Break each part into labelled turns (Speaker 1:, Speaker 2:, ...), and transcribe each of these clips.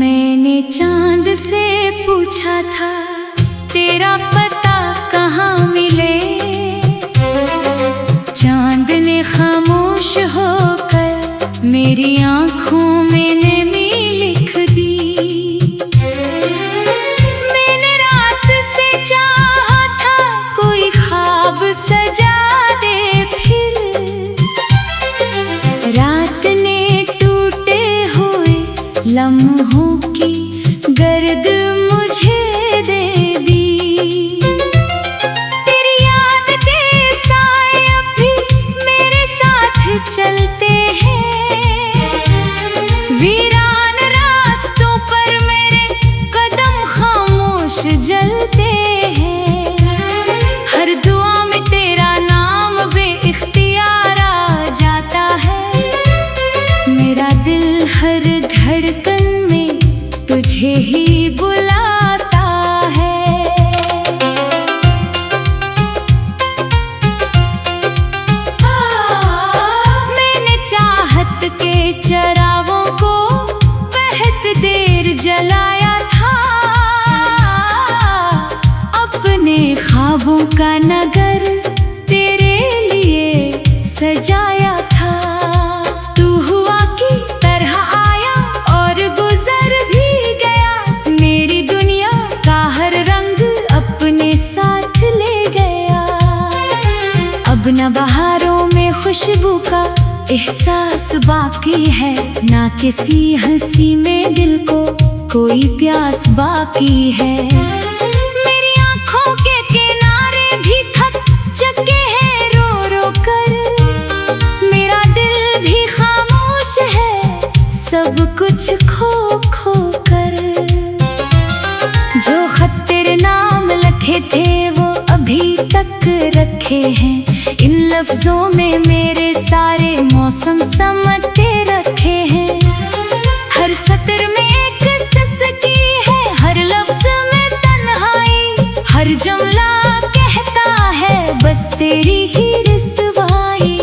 Speaker 1: मैंने चांद से पूछा था तेरा पता कहाँ मिले, चांद ने खामोश होकर मेरी आँखों में नमी लिख दी। मैंने रात से चाहा था कोई ख्वाब सजा दे, फिर रात ने टूटे हुए लम्हों की गर्द मुझे दे दी। तेरी याद के साए अब भी मेरे साथ चलते हैं, वीरान रास्तों पर मेरे कदम खामोश जलते हैं। हर दुआ में तेरा नाम बेइख्तियार आ जाता है, मेरा दिल हर धड़कन में तुझे ही बुलाता है। मैंने चाहत के चरागों को बहुत देर जलाया था, अपने ख्वाबों का नगर तेरे लिए सजाया था। तू हुआ की तरह आया और गुजर भी गया, मेरी दुनिया का हर रंग अपने साथ ले गया। अब न बहारों में खुशबू का एहसास बाकी है, ना किसी हंसी में दिल को कोई प्यास बाकी है। मेरी आँखों के किनारे भी थक चुके हैं रो रो कर, मेरा दिल भी खामोश है सब कुछ खो खो कर। जो खत तेरे नाम लिखे थे वो अभी तक रखे हैं, इन लफ्जों में मेरे सारे मौसम समटे रखे हैं। हर सत्र में एक सिसकी है, हर लफ्ज में तन्हाई, हर जुमला कहता है बस तेरी ही रिसवाई।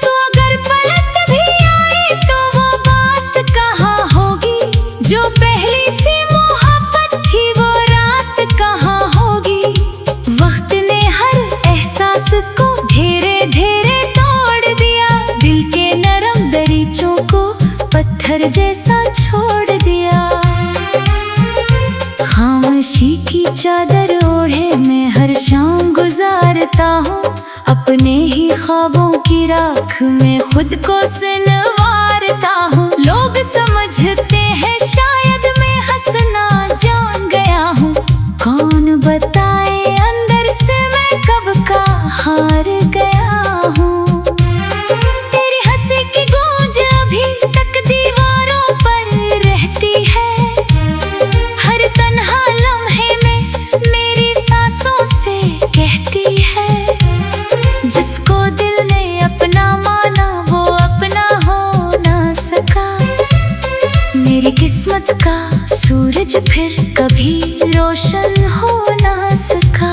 Speaker 1: तो अगर पलट भी आए तो वो बात कहाँ होगी, जो पहली सी मोहब्बत थी वो रात कहाँ होगी। वक्त ने हर एहसास को धीरे धीरे तोड़ दिया, दिल के नरम दरीचों को पत्थर जैसा छोड़ दिया। खामोशी की चादर ओढ़े मैं हर शाम गुजारता हूँ, अपने ही ख्वाबों की राख में खुद को संवारता हूँ। लोग समझते हैं शायद मैं हंसना जान गया हूँ, कौन बताए अंदर से मैं कब का हार गया हूँ। तेरी हंसी की गूंज अभी तक दीवारों पर रहती है, हर तन्हा लम्हे में मेरी सांसों से कहती है। जिसको दिल ने अपना माना वो अपना हो ना सका, मेरी किस्मत का सूरज फिर कभी रोशन हो ना सका।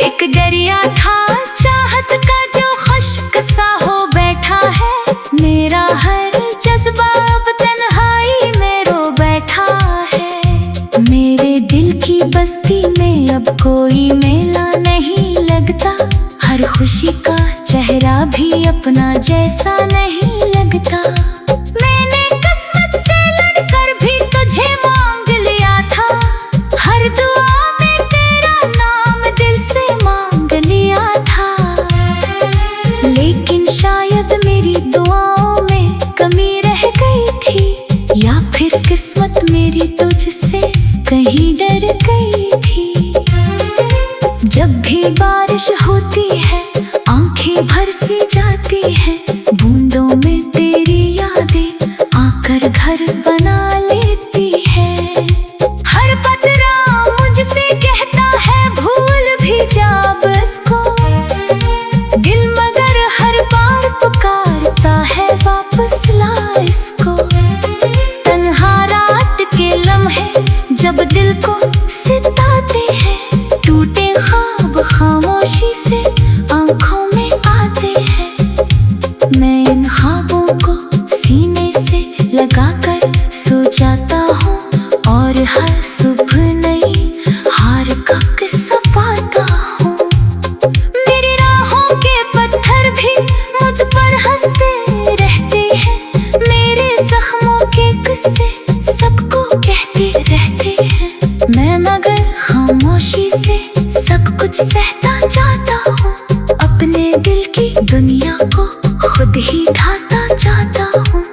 Speaker 1: एक दरिया था चाहत का जो खुश्क सा हो बैठा है, मेरा हर जज्बा अब तन्हाई में रो बैठा है। मेरे दिल की बस्ती में अब कोई मेला नहीं लगता, हर खुशी का चेहरा भी अपना जैसा नहीं लगता। मैंने किस्मत से लड़कर भी तुझे मांग लिया था, हर दुआ में तेरा नाम दिल से मांग लिया था। लेकिन शायद मेरी दुआओं में कमी रह गई थी, या फिर किस्मत मेरी तुझसे कहीं डर गई थी। जब भी बारिश होती है आंखें भर सी जाती हैं, बूंदों में तेरी यादें आकर घर बना लेती है। हर पतरा मुझसे कहता है भूल भी जा बस को, दिल मगर हर बार पुकारता है वापस ला इसको। लगाकर सो जाता हूँ और हर सुबह नई हार का किस्सा पाता हूँ। मेरी राहों के पत्थर भी मुझ पर हंसते रहते हैं, मेरे जख्मों के किस्से सबको कहते रहते हैं। मैं मगर खामोशी से सब कुछ सहता जाता हूँ, अपने दिल की दुनिया को खुद ही ढाता जाता हूँ।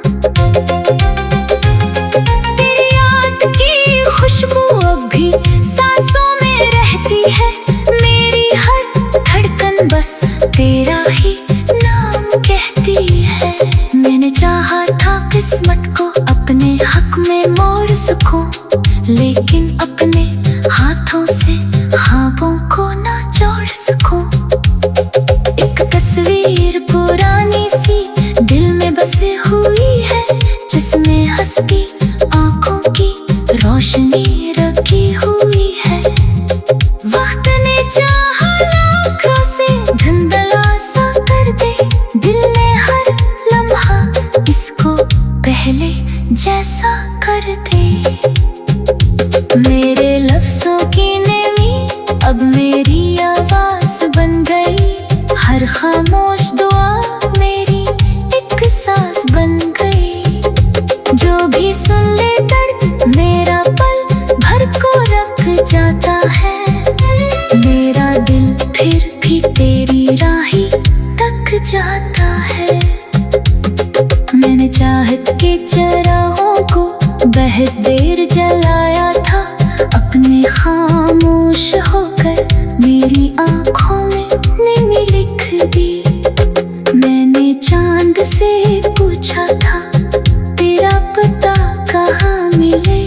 Speaker 1: तेरी याद की खुशबू अब भी सांसों में रहती है, मेरी हर धड़कन बस तेरा ही नाम कहती है। मैंने चाहा था किस्मत को अपने हक में मोड़ सकूं, लेकिन अपने हाथों से ख्वाबों को ना जोड़ सकूं। एक तस्वीर पुरानी सी दिल में बसे हुई है, जिसमें हंसती आंखों की रोशनी रखी हुई है। वक्त ने चाहा लाखों से धुंधला सा कर दे, दिल ने हर लम्हा इसको पहले जैसा कर दे। मेरे लफ्ज़ों की नेमी अब मेरी आवाज बन गई, हर खामोश दुआ मेरी एक सांस बन गई। जो भी सुन ले दर्द मेरा पल भर को रख जाता है, मेरा दिल फिर भी तेरी राही तक जाता है। मैंने चाहत के चरागों को बहुत देर जलाया था, अपने खामोश होकर मेरी आंखों में नींद लिख दी। मैंने चांद से पूछा था तेरा पता कहाँ मिले,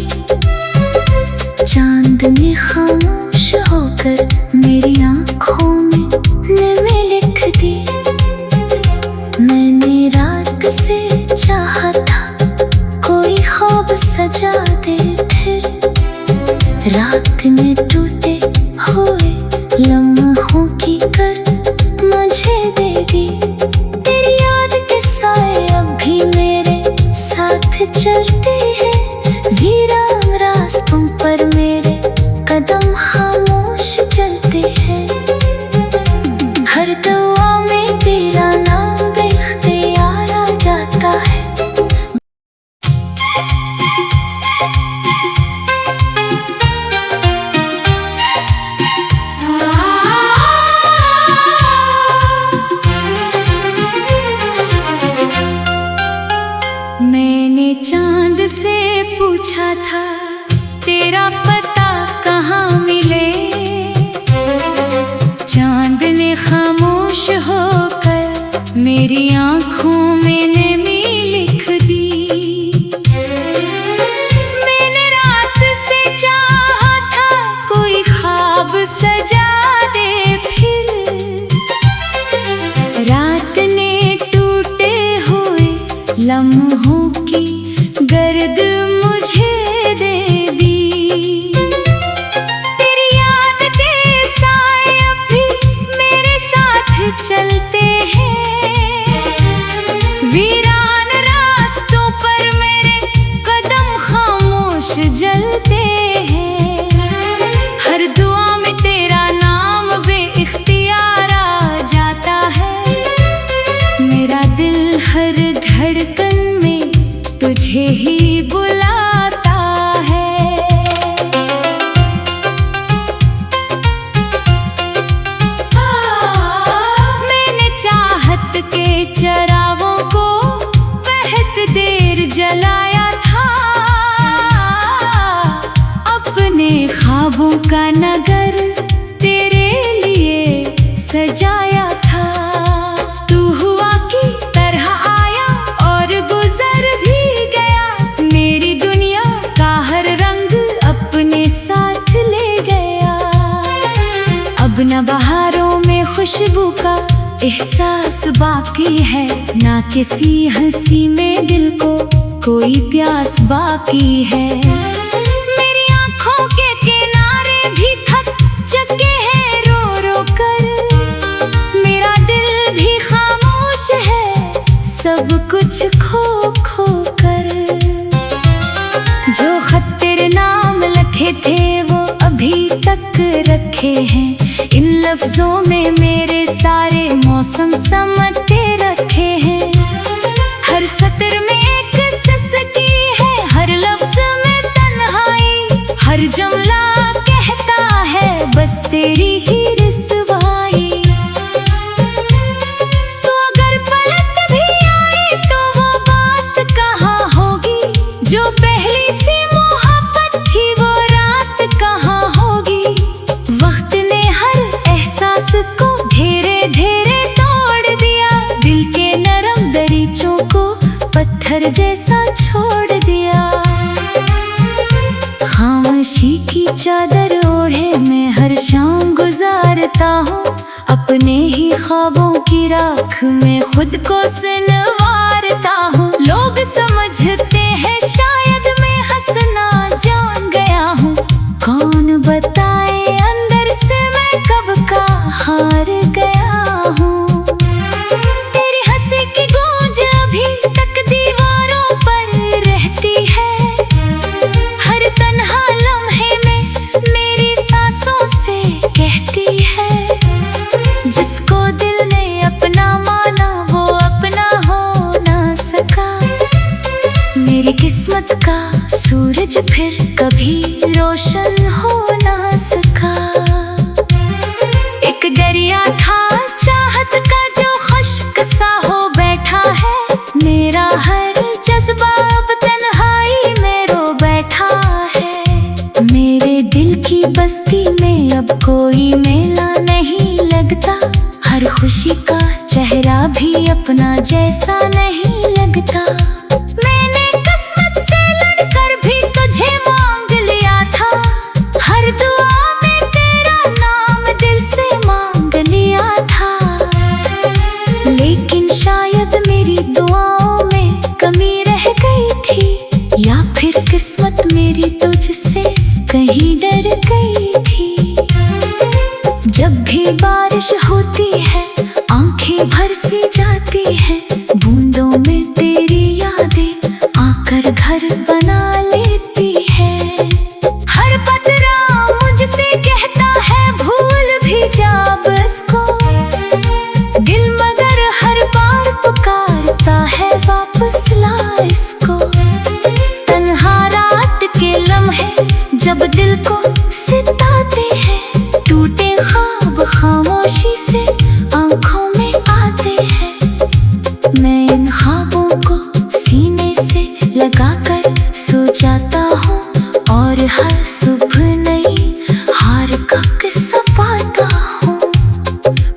Speaker 1: चांद ने खामोश होकर मेरी आंखों में नींद लिख दी। मैंने रात से चाहा था कोई ख्वाब सजा दे, फिर रात में टूटे हुए लम्हों की कर मुझे दे दी। तेरी याद के साए अब भी मेरे साथ चलते हैं, वीरान रास्तों पर मेरे कदम खामोश चलते हैं। हर दुआ में तेरा नाम बेख्तियार आ जाता है। मैंने चांद से पूछा था तेरा पता कहाँ मिले, चांद ने खामोश होकर मेरी आंखों में नेमी लिख दी। मैंने रात से चाहा था कोई ख्वाब सजा दे, फिर रात ने टूटे हुए लम्हों की गर्द मुझे दे दी। तेरी याद के साए अब भी मेरे साथ चलते हैं, वीरान रास्तों पर मेरे कदम खामोश जलते हैं। हर दुआ में तेरा नाम बेइख्तियार आ जाता है, मेरा दिल हर धड़कन में तुझे ही बुलाता है। मैंने चाहत के चरागों को बहुत देर जलाया था, अपने ख्वाबों का नगर तेरे लिए सजाया था। तू हुआ की तरह आया और गुजर भी गया, मेरी दुनिया का हर रंग अपने साथ ले गया। अब न बहारों में खुशबू का एहसास बाकी है, ना किसी हंसी में दिल को कोई प्यास बाकी है। मेरी आंखों के किनारे भी थक चुके हैं रो रो कर, मेरा दिल भी खामोश है सब कुछ खो खो कर। लफ्जों में मेरे सारे मौसम समटे रखे हैं। हर सत्र में एक सिसकी है, हर लफ्ज में तन्हाई, हर जुमला कहता है बस तेरी ही रिसवाई। तो अगर पलट भी आए तो वो बात कहाँ होगी, जो पहली सी मोहब्बत थी वो रात कहाँ होगी। वक्त ने हर एहसास को धीरे धीरे तोड़ दिया, दिल के नरम दरीचों को पत्थर जैसा छोड़ दिया। खामोशी की चादर ओढ़े मैं हर शाम गुजारता हूँ, अपने ही ख्वाबों की राख में खुद को संवारता हूँ। लोग समझते हैं शायद मैं हंसना जान गया हूँ, कौन बताए अंदर से मैं कब का हार गया हूँ। तेरी हंसी की गूंज अभी तक दीवारों पर रहती है, हर तन्हा लम्हे में मेरी सांसों से कहती है। जिसको दिल ने अपना माना वो अपना हो ना सका, मेरी किस्मत का सूरज फिर कभी रोशन हो ना सका। एक दरिया था चाहत का जो खुश्क सा हो बैठा है, मेरा हर जज्बा अब तन्हाई में रो बैठा है। मेरे दिल की बस्ती में अब कोई मेला नहीं लगता, हर खुशी का चेहरा भी अपना जैसा नहीं लगता। मैंने किस्मत से लड़कर भी तुझे मांग लिया था, हर दुआ में तेरा नाम दिल से मांग लिया था। लेकिन शायद मेरी दुआओं में कमी रह गई थी, या फिर किस्मत मेरी तुझसे कहीं डर गई थी। जब भी बारिश होती है आंखें भर सी जाती है, बूंदों में तेरी यादें आकर घर बना लेती है। हर पतरा मुझसे कहता है भूल भी जा बस को, दिल मगर हर बार पुकारता है वापस ला इसको। तन्हा रात के लम्हे जब दिल को सिताते हैं, टूटे ख्वाब खामोशी से आंखों में आते हैं। मैं इन ख्वाबों को सीने से लगाकर सो जाता हूँ, और हर सुबह नई हार का किस्सा पाता हूँ।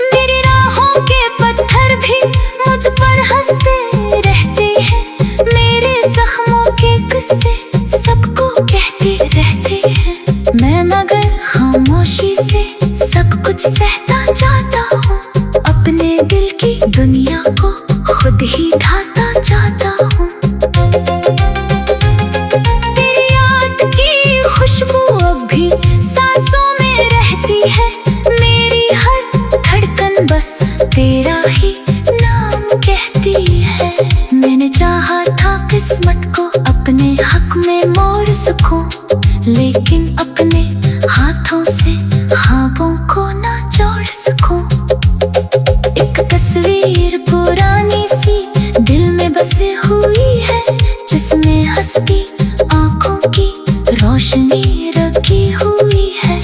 Speaker 1: मेरी राहों के पत्थर भी मुझ पर हंसते रहते हैं, मेरे जख्मों के किस्से सबको कहते रहते हैं। मैं मगर खामोशी से सब कुछ सहता जाता हूँ, अपने दिल की दुनिया को खुद ही ढाता जाता हूँ। तेरी याद की खुशबू अब भी सांसों में रहती है, मेरी हर धड़कन बस तेरा ही नाम कहती है। मैंने चाहा था किस्मत को अपने हक में मोड़ सकूं, लेकिन अपने हाथों से ख्वाबों को ना जोड़ सकूं। एक तस्वीर पुरानी सी दिल में बसी हुई है, जिसमें हंसती आंखों की रोशनी रखी हुई है।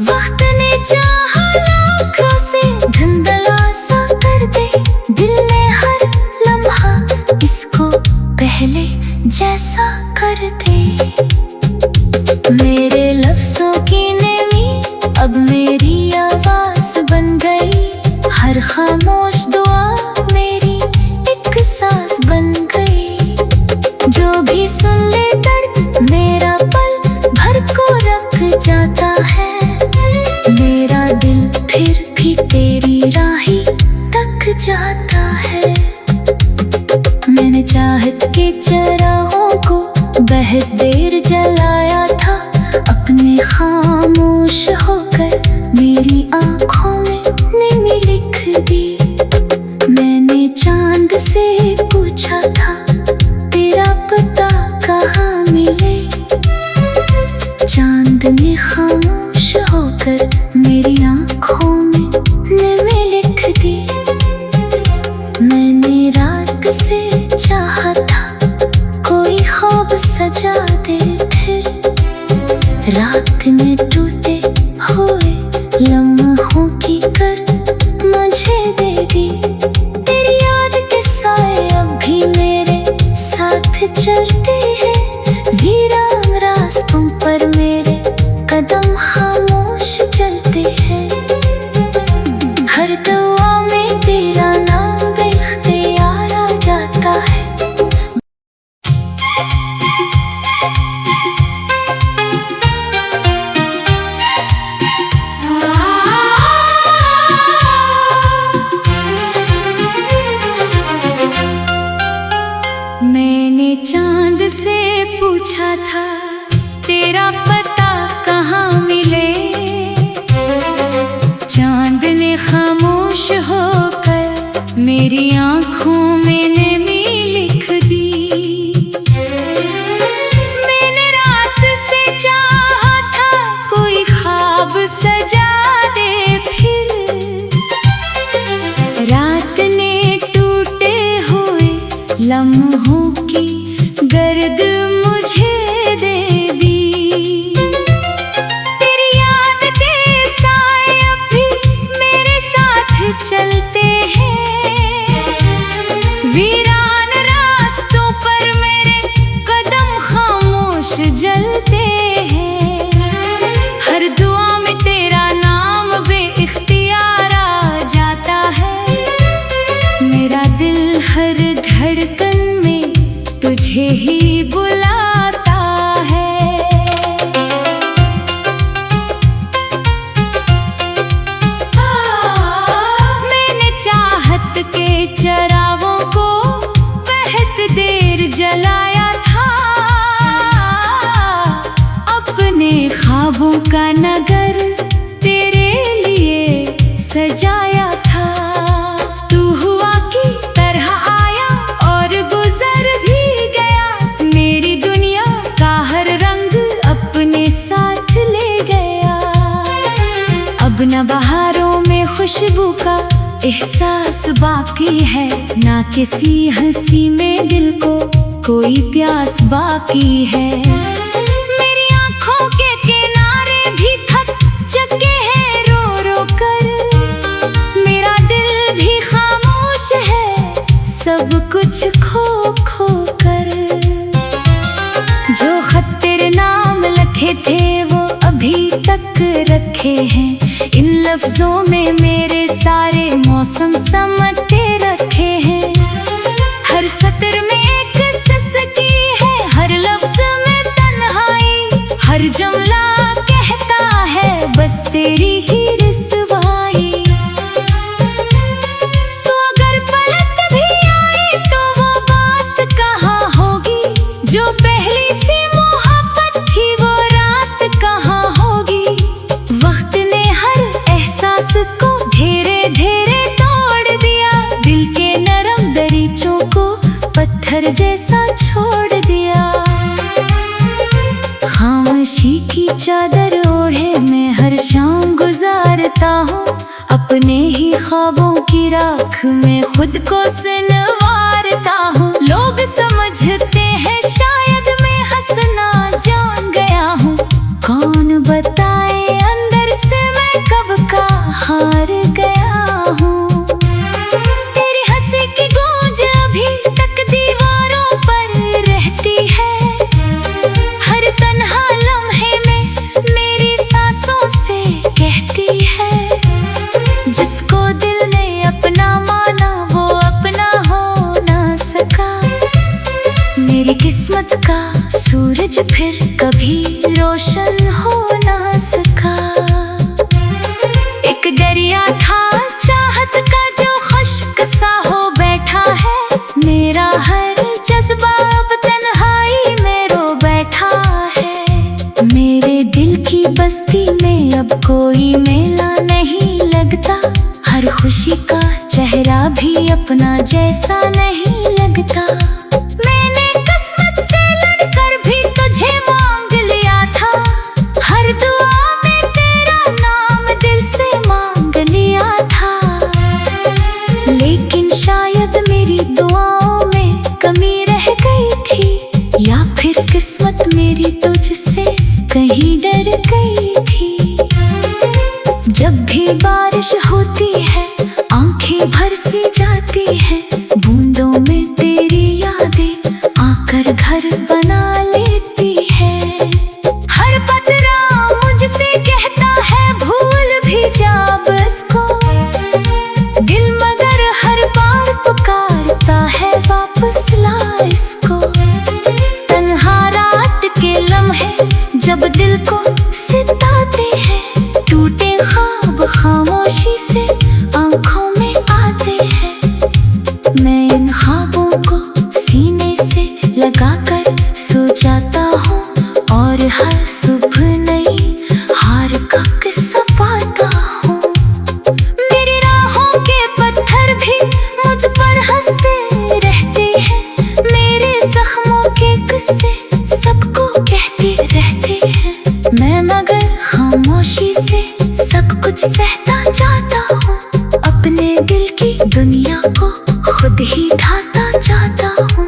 Speaker 1: वक्त ने चाहा लाखों से धुंधला सा कर दे, दिल ने हर लम्हा इसको पहले जैसा कर दे। मेरे लफ्जों की नेमी अब मेरी आवाज बन गई, हर खामोश दुआ मेरी एक सांस बन गई। जो भी सुन ले दर्द मेरा पल भर को रख जाता है, मेरा दिल फिर भी तेरी राही तक जाता है। मैंने चाहत के चराहों को बहुत देर जलाया था, अपने खामोश होकर मेरी आंखों में नेमी लिख दी। मैंने चांद से पूछा था तेरा पता कहाँ मिले, चांद ने खामोश होकर मेरी आंखों सजा दे फिर रात में टूटे हुए लम्हों की कर मुझे दे दी। तेरी याद के साए अब भी मेरे साथ चलते हैं, वीरान रास्तों पर मेरे कदम खामोश चलते हैं। हर दुआ में तेरा नाम बेख्तियार आ जाता है। मैंने चांद से पूछा था तेरा पता कहाँ मिले, चांद ने खामोश होकर मेरी आँखों में नमी लिख दी। मैंने रात से चाहा था कोई ख्वाब सजा दे फिर रात ने टूटे हुए लम्हों की गर्द मुझे दे दी। तेरी याद के साए अब भी मेरे साथ चलते हैं, वीरान रास्तों पर मेरे कदम खामोश जलते हैं। हर दुआ में तेरा नाम बेइख्तियार आ जाता है। मेरा दिल हर धड़कन में तुझे ही बुलाता है। मैंने चाहत के चरागों को बहुत देर जलाया था, अपने ख्वाबों का नगर तेरे लिए सजाया था। तू हुआ की तरह आया और गुजर भी गया, मेरी दुनिया का हर रंग अपने साथ ले गया। अब न बहारों में खुशबू का एहसास बाकी है, ना किसी हंसी में दिल को कोई प्यास बाकी है। मेरी आँखों के किनारे भी थक चुके हैं रो रो कर, मेरा दिल भी खामोश है सब कुछ खो खो कर। जो खत तेरे नाम लिखे थे वो अभी तक रखे हैं, इन लफ्जों में मेरे सारे मौसम समझते रखे हैं। हर सत्र में एक सिसकी है, हर लफ्ज में तन्हाई, हर जुमला कहता है बस तेरी ही रिसवाई। तो अगर पलट भी आए तो वो बात कहाँ होगी, जो पहली सी मोहब्बत थी वो रात कहाँ होगी। वक्त ने हर एहसास को धीरे धीरे तोड़ दिया, दिल के नरम दरीचों को पत्थर जैसा छोड़ दिया। खामोशी की चादर ओढ़े मैं हर शाम गुजारता हूँ, अपने ही ख्वाबों की राख में खुद को संवारता हूँ। लोग समझते हैं शायद मैं हंसना जान गया हूँ, कौन बताए अंदर से मैं कब का हार गया हूँ। तेरी हंसी की गूंज अभी तक दीवारों पर रहती है, हर तन्हा लम्हे में मेरी सांसों से कहती है। जिसको दिल ने अपना माना वो अपना हो ना सका, मेरी किस्मत का सूरज फिर कभी रोशन हो ना सका। एक दरिया था चाहत का जो खुश्क सा हो बैठा है, मेरा हर जज्बा अब तन्हाई में रो बैठा है। मेरे दिल की बस्ती में अब कोई मेला नहीं लगता, हर खुशी का चेहरा भी अपना जैसा नहीं लगता। मैंने किस्मत से लड़कर भी तुझे मांग लिया था, हर दुआ में तेरा नाम दिल से मांग लिया था। लेकिन शायद मेरी दुआओं में कमी रह गई थी, या फिर किस्मत मेरी तुझसे कहीं डर गई थी। जब भी बारिश होती है आंखें भर सी जाती है, बूंदों में तेरी यादें आकर घर बना लेती है। हर पतरा मुझसे कहता है भूल भी जा बस को, दिल मगर हर बार पुकारता है वापस ला इसको। तन्हा रात के लम्हे जब दिल को सिताते हैं, टूटे ख्वाब खामोशी से आंखों में आते हैं। मैं इन ख्वाबों को सीने से लगाकर सो जाता हूँ और हर सुबह नई हार का किस्सा पाता हूँ। मेरी राहों के पत्थर भी मुझ पर हंसते रहते हैं, मेरे जख्मों के किस्से सबको कहते रहते हैं। मैं मगर खामोशी से सब कुछ सहता जाता हूँ, अपने दिल की दुनिया को खुद ही ढाता जाता हूँ।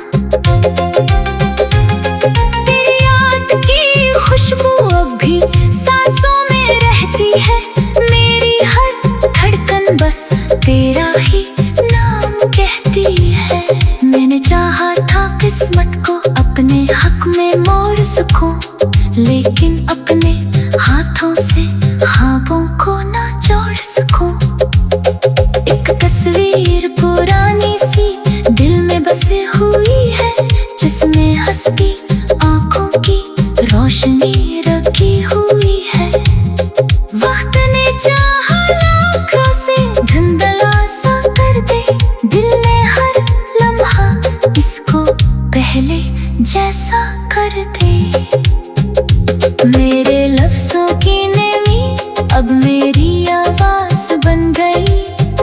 Speaker 1: तेरी याद की खुशबू अब भी सांसों में रहती है, मेरी हर धड़कन बस तेरा ही नाम कहती है। मैंने चाहा था किस्मत को अपने हक में मोड़ सकूं, लेकिन अपने हाथों से ख्वाबों को ना जोड़ सकूं। एक तस्वीर पुरानी सी दिल में बसी हुई है, जिसमें हंसती आंखों की रोशनी रखी हुई है। वक्त ने चाहा लाखों से धुंधला सा कर दे, दिल ने हर लम्हा इसको पहले जैसा कर दे। मेरे लफ्ज़ों की नमी अब मेरी आवाज़ बन गई,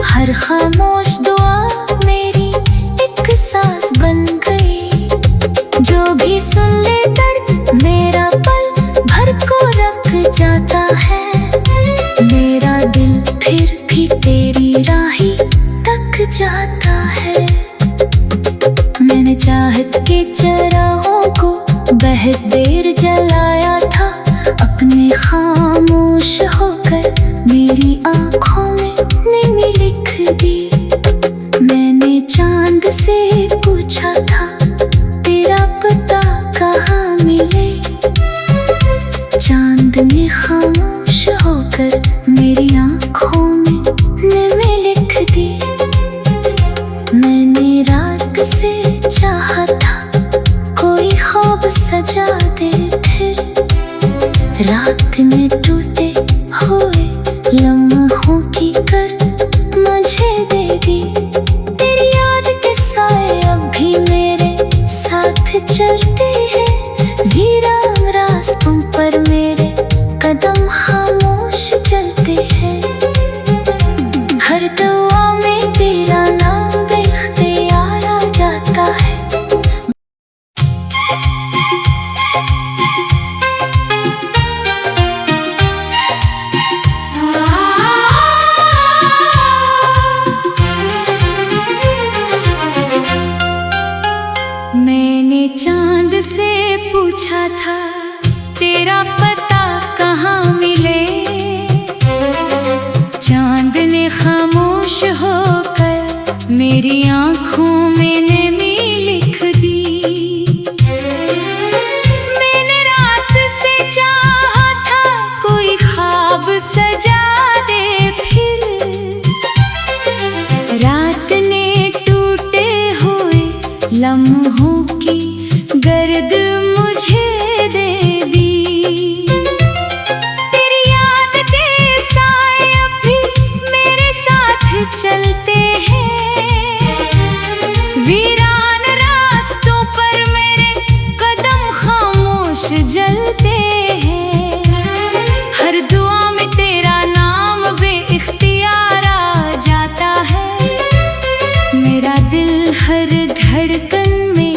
Speaker 1: हर खामोश दुआ मेरी एक सांस बन गई। जो भी सुन ले दर्द मेरा पल भर को रख जाता है, मेरा दिल फिर भी तेरी राही तक जाता है। मैंने चाहत के चराहों को बहुत देर जलाया था, अपने खामोश होकर मेरी आंखों में नमी लिख दी। मैंने चांद से पूछा था तेरा पता कहाँ मिले, चांद ने खामोश होकर मेरी आंखों में नमी लिख दी। मैंने रात से चाहा था कोई ख्वाब सजा दे, फिर रात में टूटे हुए लम्हों की कर मुझे दे दी। तेरी याद के साए अब भी मेरे साथ चलते हैं, वीरान रास्तों पर मेरे कदम खामोश चलते हैं। हर दुआ में तेरा नाम बेख्तियार आ जाता है। मैंने चांद से पूछा था तेरा पता कहाँ मिले, चांद ने खामोश होकर मेरी आंखों में नमी लिख दी। मैंने रात से चाहा था कोई ख्वाब सजा दे, फिर रात ने टूटे हुए लम्हों की गर्द मुझे दे दी। तेरी याद के साए अब भी मेरे साथ चलते हैं, वीरान रास्तों पर मेरे कदम खामोश जलते हैं। हर दुआ में तेरा नाम बेइख्तियार आ जाता है, मेरा दिल हर धड़कन में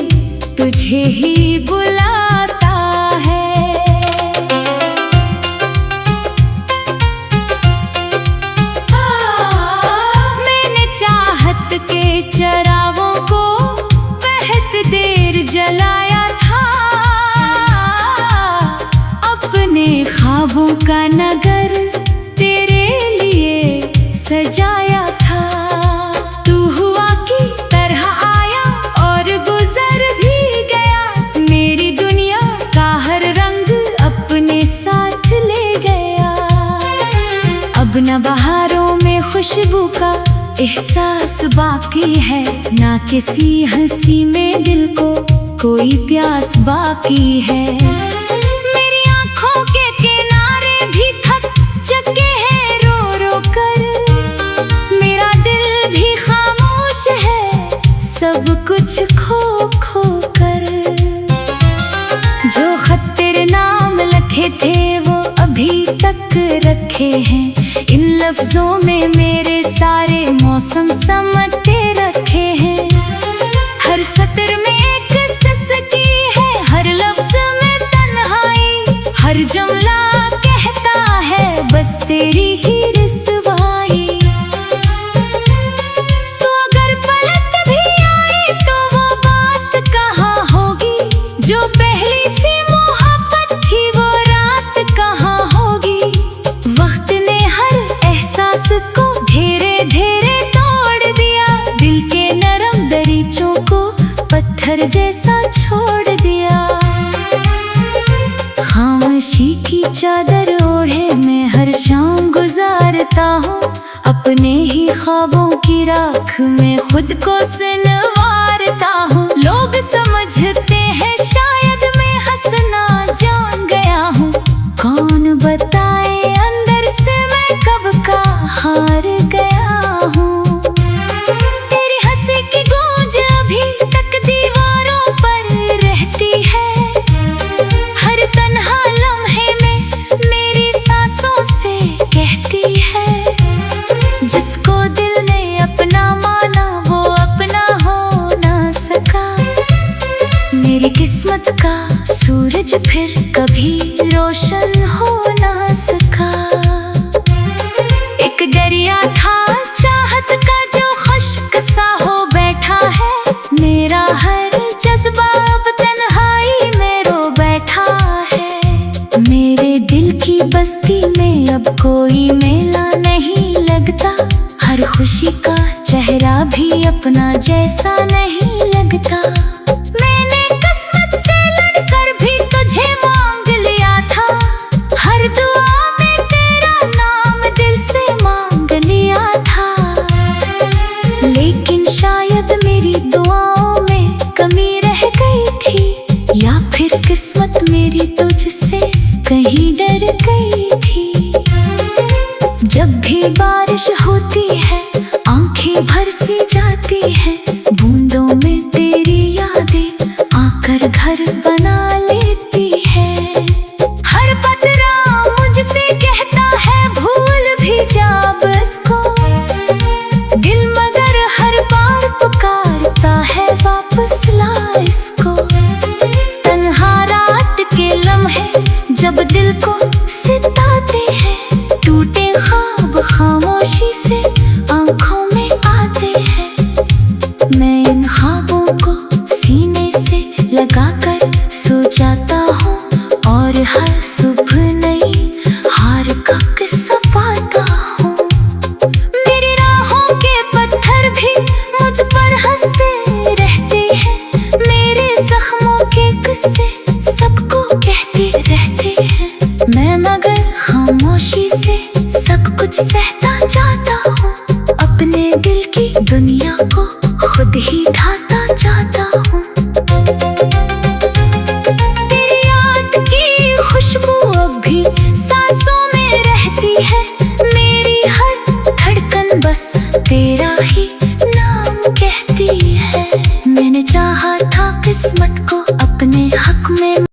Speaker 1: तुझे ही बुलाता है। मैंने चाहत के चरागों को बहुत देर जलाया था, का नगर तेरे लिए सजाया था। तू हुआ की तरह आया और गुजर भी गया। मेरी दुनिया का हर रंग अपने साथ ले गया। अब न बहारों में खुशबू का एहसास बाकी है, ना किसी हंसी में दिल को कोई प्यास बाकी है। मेरी आंखों के किनारे भी थक चुके हैं रो रो कर। मेरा दिल भी खामोश है सब कुछ खो खो कर। जो खत तेरे नाम लिखे थे वो अभी तक रखे हैं। इन लफ्जों में मेरे सारे मौसम समेटे रखे हैं। हर सत्र में एक सिसकी है, हर लफ्ज में तन्हाई। हर जुमला कहता है बस तेरी ही रिसवाई। तो अगर पलट भी आए तो वो बात कहाँ होगी। जो पहली सी मोहब्बत थी वो रात कहाँ होगी। वक्त ने हर एहसास को धीरे धीरे तोड़ दिया। दिल के नरम दरीचों को पत्थर जैसा छोड़ दिया। खामोशी की चादर ओढ़े मैं हर शाम गुजारता हूँ। अपने ही ख्वाबों की राख में खुद को संवारता हूँ। लोग समझते हैं शायद मैं हंसना जान गया हूँ। कौन बताए अंदर से मैं कब का हार गया हूँ। तेरी हंसी की गूंज अभी तक दीवारों पर रहती है। हर तन्हा लम्हे में मेरी सांसों से कहती है। जिसको दिल ने अपना माना वो अपना हो ना सका। मेरी किस्मत का सूरज फिर कभी रोशन हो ना सका। एक दरिया था चाहत का जो खुश्क सा हो बैठा है। मेरा हर जज्बा अब तन्हाई में रो बैठा है। मेरे दिल की बस्ती में अब कोई मेला नहीं लगता। हर खुशी का चेहरा भी अपना जैसा नहीं लगता। मैंने किस्मत से लड़कर भी तुझे मांग लिया था। हर दुआ में तेरा नाम दिल से मांग लिया था। लेकिन शायद मेरी दुआओं में कमी रह गई थी। या फिर किस्मत मेरी तुझसे कहीं डर गई थी। जब भी बारिश होती